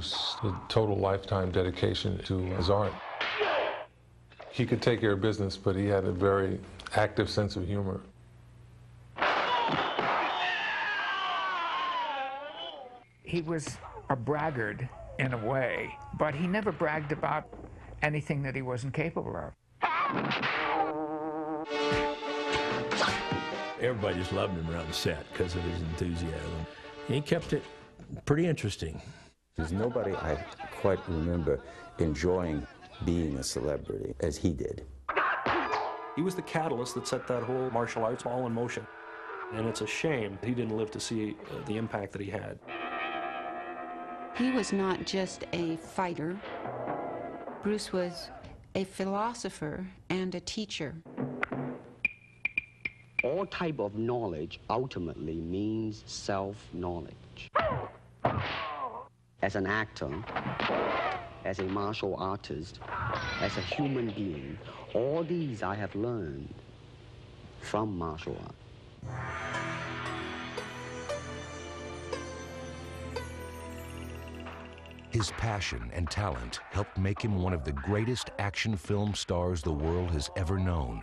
Bruce a total lifetime dedication to his art. He could take care of business, but he had a very active sense of humor. He was a braggart in a way, but he never bragged about anything that he wasn't capable of. Everybody just loved him around the set because of his enthusiasm. He kept it pretty interesting. There's nobody I quite remember enjoying being a celebrity as he did. He was the catalyst that set that whole martial arts all in motion. And it's a shame he didn't live to see the impact that he had. He was not just a fighter. Bruce was a philosopher and a teacher. All type of knowledge ultimately means self-knowledge. As an actor, as a martial artist, as a human being, all these I have learned from martial art. His passion and talent helped make him one of the greatest action film stars the world has ever known.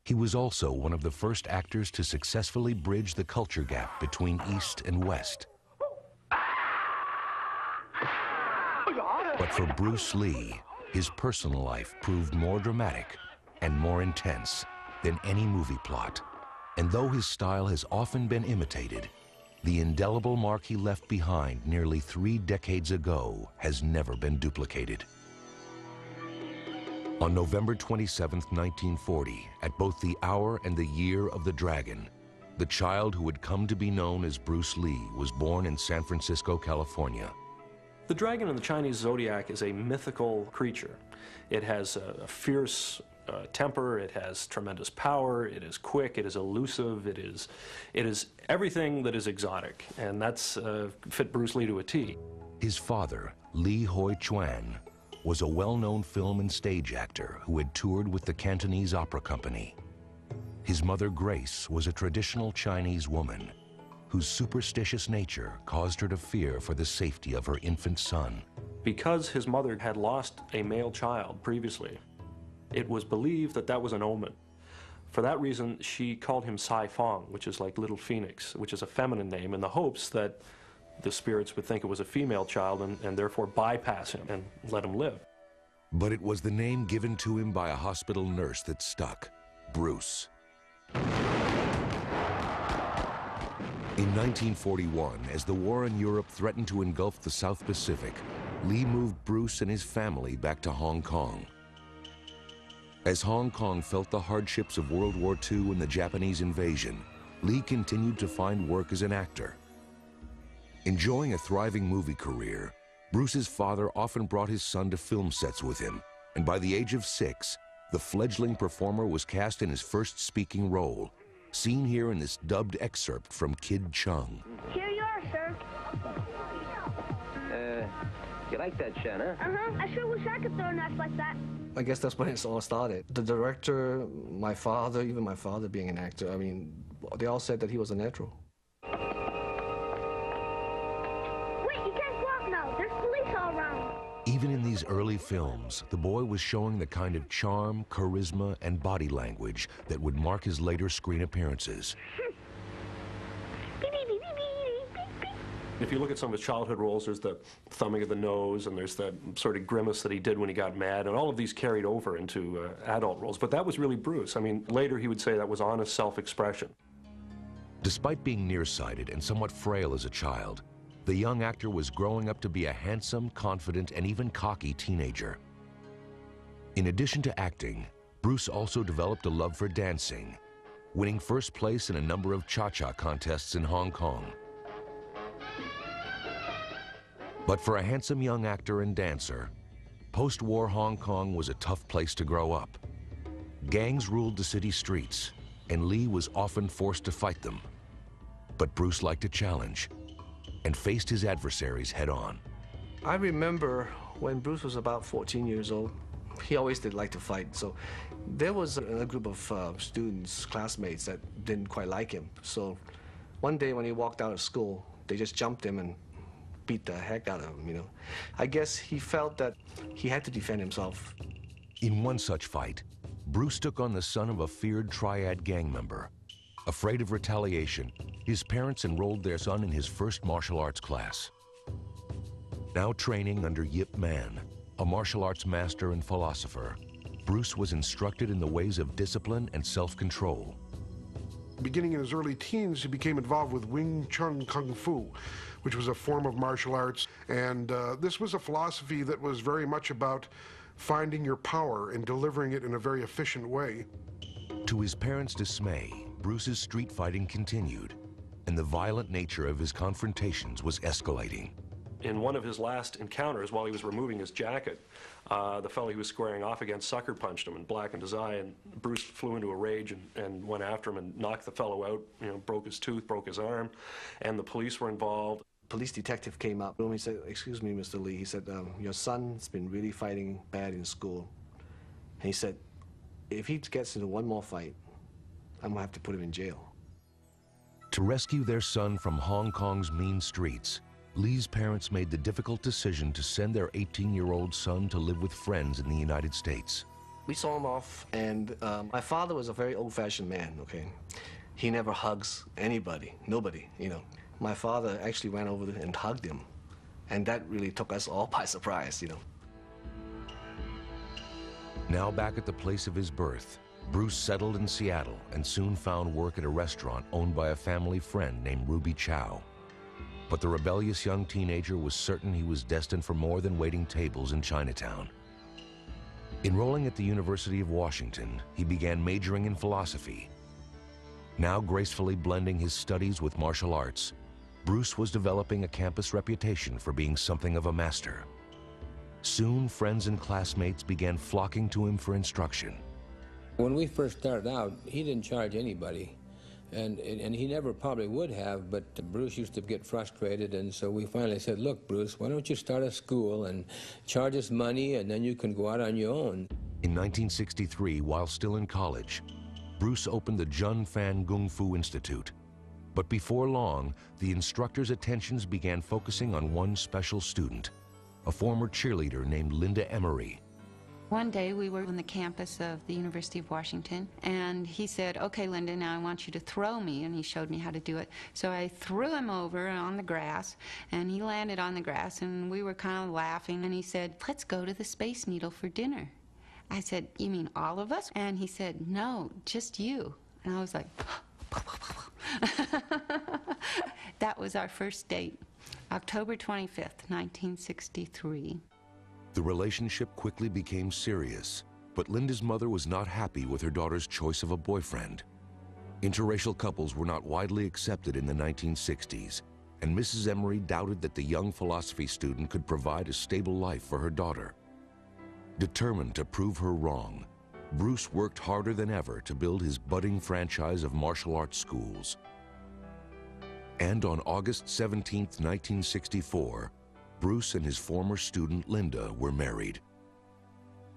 He was also one of the first actors to successfully bridge the culture gap between East and West. But for Bruce Lee, his personal life proved more dramatic and more intense than any movie plot. And though his style has often been imitated, the indelible mark he left behind nearly 3 decades ago has never been duplicated. On November 27, 1940, at both the hour and the year of the Dragon, the child who would come to be known as Bruce Lee was born in San Francisco, California. The dragon in the Chinese zodiac is a mythical creature. It has a fierce temper, it has tremendous power, it is quick, it is elusive, it is everything that is exotic, and that's fit Bruce Lee to a T. His father, Li Hoi Chuan, was a well-known film and stage actor who had toured with the Cantonese Opera Company. His mother, Grace, was a traditional Chinese woman whose superstitious nature caused her to fear for the safety of her infant son. Because his mother had lost a male child previously, it was believed that that was an omen. For that reason, she called him Sai Fong, which is like Little Phoenix, which is a feminine name, in the hopes that the spirits would think it was a female child and therefore bypass him and let him live. But it was the name given to him by a hospital nurse that stuck, Bruce. In 1941, as the war in Europe threatened to engulf the South Pacific, Lee moved Bruce and his family back to Hong Kong. As Hong Kong felt the hardships of World War II and the Japanese invasion, Lee continued to find work as an actor. Enjoying a thriving movie career, Bruce's father often brought his son to film sets with him, and by the age of 6, the fledgling performer was cast in his first speaking role, seen here in this dubbed excerpt from Kid Chung. Here you are, sir. You like that, Shen, huh? Uh-huh. I sure wish I could throw a knife like that. I guess that's when it all started. The director, my father, even my father being an actor, I mean, they all said that he was a natural. Wait, you can't go out now. There's police all around. Even in these early films, the boy was showing the kind of charm, charisma, and body language that would mark his later screen appearances. If you look at some of his childhood roles, there's the thumbing of the nose, and there's that sort of grimace that he did when he got mad, and all of these carried over into adult roles. But that was really Bruce. I mean, later he would say that was honest self-expression. Despite being nearsighted and somewhat frail as a child, the young actor was growing up to be a handsome, confident, and even cocky teenager. In addition to acting, Bruce also developed a love for dancing, winning first place in a number of cha-cha contests in Hong Kong. But for a handsome young actor and dancer, post-war Hong Kong was a tough place to grow up. Gangs ruled the city streets, and Lee was often forced to fight them. But Bruce liked a challenge and faced his adversaries head-on. I remember when Bruce was about 14 years old, he always did like to fight. So there was a group of students, classmates, that didn't quite like him. So one day when he walked out of school, they just jumped him and beat the heck out of him, you know. I guess he felt that he had to defend himself. In one such fight, Bruce took on the son of a feared Triad gang member. Afraid of retaliation, his parents enrolled their son in his first martial arts class. Now training under Yip Man, a martial arts master and philosopher, Bruce was instructed in the ways of discipline and self-control. Beginning in his early teens, he became involved with Wing Chun Kung Fu, which was a form of martial arts. And this was a philosophy that was very much about finding your power and delivering it in a very efficient way. To his parents' dismay, Bruce's street fighting continued, and the violent nature of his confrontations was escalating. In one of his last encounters, while he was removing his jacket, the fellow he was squaring off against sucker punched him and blackened his eye, and Bruce flew into a rage and went after him and knocked the fellow out, you know, broke his tooth, broke his arm, and the police were involved. Police detective came up and he said, "Excuse me, Mr. Lee," he said, "your son's been really fighting bad in school." And he said, "If he gets into one more fight, I'm gonna have to put him in jail." To rescue their son from Hong Kong's mean streets, Lee's parents made the difficult decision to send their 18-year-old son to live with friends in the United States. We saw him off, and my father was a very old-fashioned man, okay? He never hugs anybody, nobody, you know. My father actually went over and hugged him, and that really took us all by surprise, you know. Now back at the place of his birth, Bruce settled in Seattle and soon found work at a restaurant owned by a family friend named Ruby Chow. But the rebellious young teenager was certain he was destined for more than waiting tables in Chinatown. Enrolling at the University of Washington, he began majoring in philosophy. Now gracefully blending his studies with martial arts, Bruce was developing a campus reputation for being something of a master. Soon, friends and classmates began flocking to him for instruction. When we first started out, he didn't charge anybody. And he never probably would have, but Bruce used to get frustrated, and so we finally said, "Look, Bruce, why don't you start a school and charge us money, and then you can go out on your own." In 1963, while still in college, Bruce opened the Jun Fan Kung Fu Institute. But before long, the instructor's attentions began focusing on one special student, a former cheerleader named Linda Emery. One day we were on the campus of the University of Washington, and he said, "Okay, Linda, now I want you to throw me," and he showed me how to do it. So I threw him over on the grass, and he landed on the grass, and we were kind of laughing, and he said, "Let's go to the Space Needle for dinner." I said, "You mean all of us?" And he said, "No, just you." And I was like, that was our first date, October 25th, 1963. The relationship quickly became serious, but Linda's mother was not happy with her daughter's choice of a boyfriend. Interracial couples were not widely accepted in the 1960s, and Mrs. Emery doubted that the young philosophy student could provide a stable life for her daughter. Determined to prove her wrong, Bruce worked harder than ever to build his budding franchise of martial arts schools. And on August 17, 1964, Bruce and his former student Linda were married.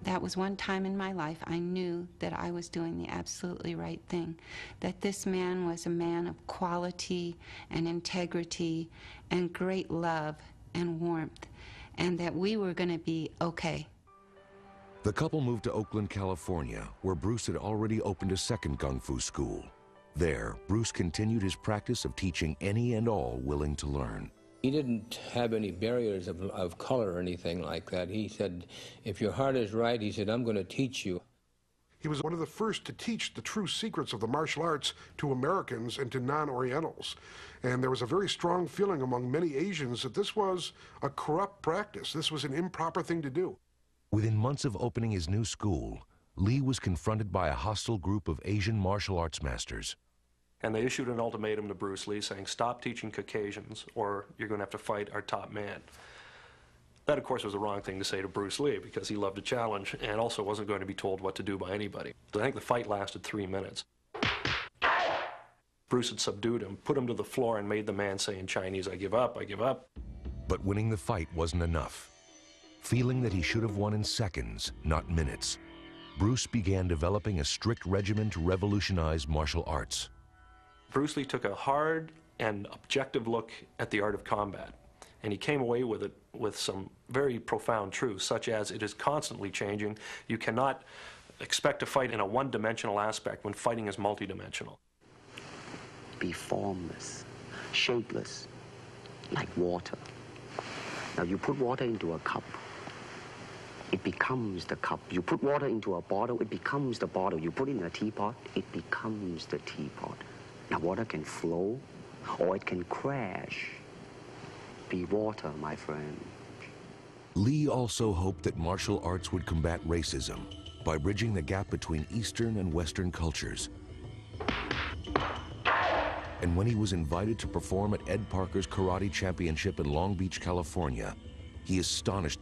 That was one time in my life I knew that I was doing the absolutely right thing, that this man was a man of quality and integrity and great love and warmth, and that we were going to be okay. The couple moved to Oakland, California, where Bruce had already opened a second Kung Fu school. There, Bruce continued his practice of teaching any and all willing to learn. He didn't have any barriers of color or anything like that. He said, "If your heart is right," he said, "I'm going to teach you." He was one of the first to teach the true secrets of the martial arts to Americans and to non-Orientals. And there was a very strong feeling among many Asians that this was a corrupt practice. This was an improper thing to do. Within months of opening his new school, Lee was confronted by a hostile group of Asian martial arts masters. And they issued an ultimatum to Bruce Lee saying, "Stop teaching Caucasians or you're going to have to fight our top man." That, of course, was the wrong thing to say to Bruce Lee because he loved a challenge and also wasn't going to be told what to do by anybody. So I think the fight lasted 3 minutes. Bruce had subdued him, put him to the floor, and made the man say in Chinese, "I give up, I give up." But winning the fight wasn't enough. Feeling that he should have won in seconds, not minutes, Bruce began developing a strict regimen to revolutionize martial arts. Bruce Lee took a hard and objective look at the art of combat. And he came away with it with some very profound truths, such as it is constantly changing. You cannot expect to fight in a one-dimensional aspect when fighting is multidimensional. Be formless, shapeless, like water. Now you put water into a cup, it becomes the cup. You put water into a bottle, it becomes the bottle. You put it in a teapot, it becomes the teapot. Now water can flow or it can crash. Be water, my friend. Lee also hoped that martial arts would combat racism by bridging the gap between Eastern and Western cultures. And when he was invited to perform at Ed Parker's Karate Championship in Long Beach, California, he astonished the